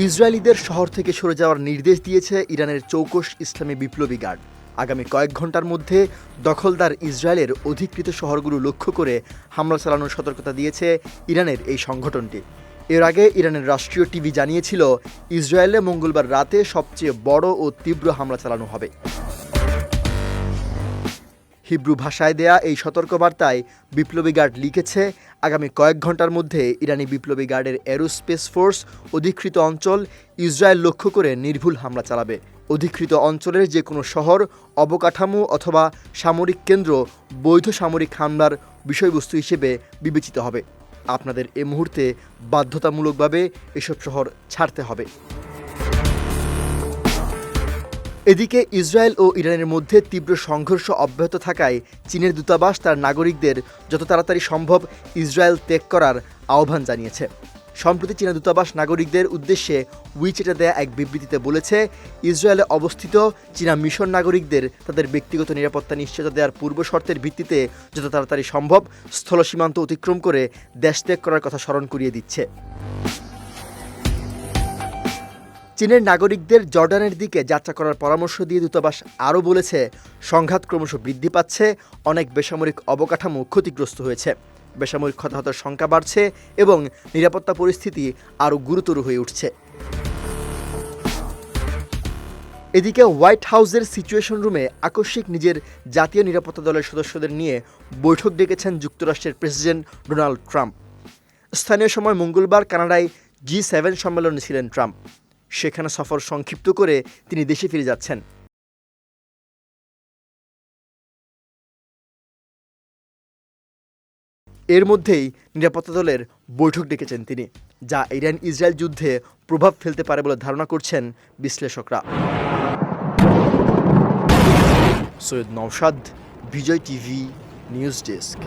ইসরায়েলিদের শহর থেকে সরে যাওয়ার নির্দেশ দিয়েছে ইরানের চৌকস ইসলামী বিপ্লবী গার্ড। আগামী কয়েক ঘন্টার মধ্যে দখলদার ইসরায়েলের অধিকৃত শহরগুলো লক্ষ্য করে হামলা চালানোর সতর্কতা দিয়েছে ইরানের এই সংগঠনটি। এর আগে ইরানের রাষ্ট্রীয় টিভি জানিয়েছিল ইসরায়েলে মঙ্গলবার রাতে সবচেয়ে বড় ও তীব্র হামলা চালানো হবে। হিব্রু ভাষায় দেয়া এই সতর্কবার্তায় বিপ্লবী গার্ড লিখেছে, আগামী কয়েক ঘন্টার মধ্যে ইরানি বিপ্লবী গার্ডের এরোস্পেস ফোর্স অধিকৃত অঞ্চল ইসরায়েল লক্ষ্য করে নির্ভুল হামলা চালাবে। অধিকৃত অঞ্চলের যে কোনো শহর, অবকাঠামো অথবা সামরিক কেন্দ্র বৈধ সামরিক হামলার বিষয়বস্তু হিসেবে বিবেচিত হবে। আপনাদের এ মুহূর্তে বাধ্যতামূলকভাবে এসব শহর ছাড়তে হবে। এদিকে ইসরায়েল ও ইরানের মধ্যে তীব্র সংঘর্ষ অব্যাহত থাকায় চীনের দূতাবাস তার নাগরিকদের যত তাড়াতাড়ি সম্ভব ইসরায়েল ত্যাগ করার আহ্বান জানিয়েছে। সম্প্রতি চীনা দূতাবাস নাগরিকদের উদ্দেশ্যে উইচ্যাটে দেয়া এক বিবৃতিতে বলেছে, ইসরায়েলে অবস্থিত চীনা মিশন নাগরিকদের তাদের ব্যক্তিগত নিরাপত্তা নিশ্চয়তা দেওয়ার পূর্ব শর্তের ভিত্তিতে যত তাড়াতাড়ি সম্ভব স্থল সীমান্ত অতিক্রম করে দেশ ত্যাগ করার কথা স্মরণ করিয়ে দিচ্ছে। চীনের নাগরিকদের জর্ডানের দিকে যাত্রা করার পরামর্শ দিয়ে দূতাবাস আরও বলেছে, সংঘাত ক্রমশ বৃদ্ধি পাচ্ছে, অনেক বেসামরিক অবকাঠামো ক্ষতিগ্রস্ত হয়েছে, বেসামরিক হতাহতের সংখ্যা বাড়ছে এবং নিরাপত্তা পরিস্থিতি আরও গুরুতর হয়ে উঠছে। এদিকে হোয়াইট হাউসের সিচুয়েশন রুমে আকস্মিক নিজের জাতীয় নিরাপত্তা দলের সদস্যদের নিয়ে বৈঠক ডেকেছেন যুক্তরাষ্ট্রের প্রেসিডেন্ট ডোনাল্ড ট্রাম্প। স্থানীয় সময় মঙ্গলবার কানাডায় G7 সম্মেলনে ছিলেন ট্রাম্প। সেখানে সফর সংক্ষিপ্ত করে তিনি দেশে ফিরে যাচ্ছেন। এর মধ্যেই নিরাপত্তা দলের বৈঠক ডেকেছেন তিনি, যা ইরান ইসরায়েল যুদ্ধে প্রভাব ফেলতে পারে বলে ধারণা করছেন বিশ্লেষকরা। সৈয়দ নওশাদ, বিজয় টিভি, নিউজ ডেস্ক।